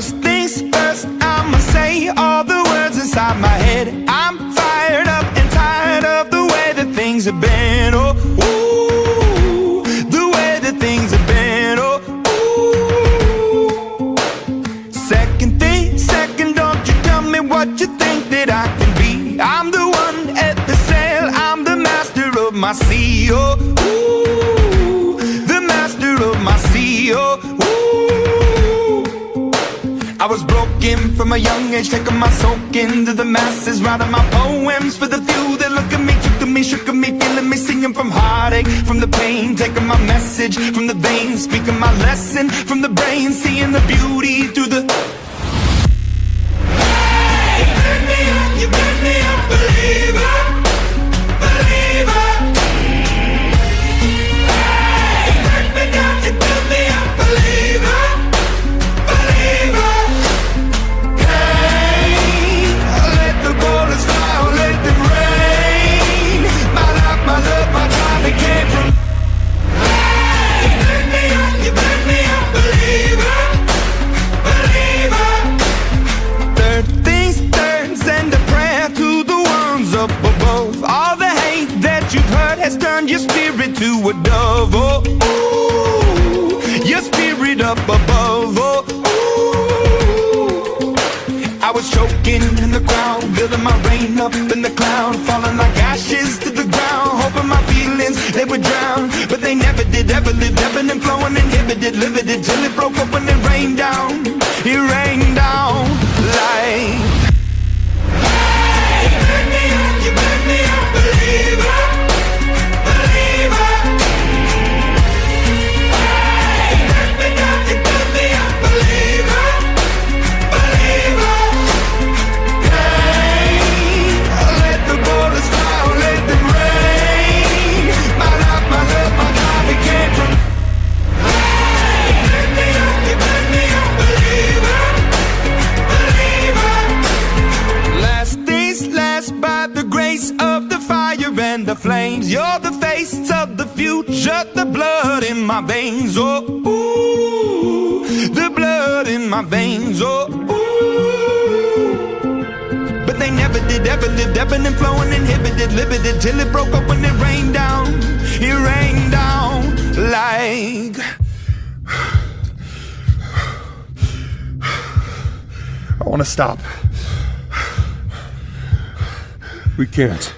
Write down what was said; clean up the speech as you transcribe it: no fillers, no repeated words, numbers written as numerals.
First things first, I'ma say all the words inside my head. I'm fired up and tired of the way that things have been. Oh, ooh, the way that things have been. Oh, ooh. Second thing, second, don't you tell me what you think that I can be. I'm the one at the sail, I'm the master of my sea. Oh, ooh, the master of my sea. Oh, ooh. I was broken from a young age, taking my soak into the masses, writing my poems for the few that look at me, took to me, shook at me, feeling me, singing from heartache, from the pain, taking my message from the veins, speaking my lesson from the brain, seeing the beauty through the... Hey, you burn me up, you burn me up, believer, believer. Hey, you burn me down, you build me up, believer, believer. Turn your spirit to a dove, oh, ooh, your spirit up above, oh, ooh. I was choking in the crowd, building my rain up in the cloud, falling like ashes to the ground, hoping my feelings, they would drown, but they never did, ever lived, ebbing and flowing, inhibited, limited, till it broke up when it rained down like... Hey, you burn me up, believer. And the flames, you're the face of the future, the blood in my veins, oh, ooh, the blood in my veins, oh, ooh. But they never did, ever lived, ebbing and flowing, inhibited, limited, till it broke up when it rained down like... I want to stop. We can't.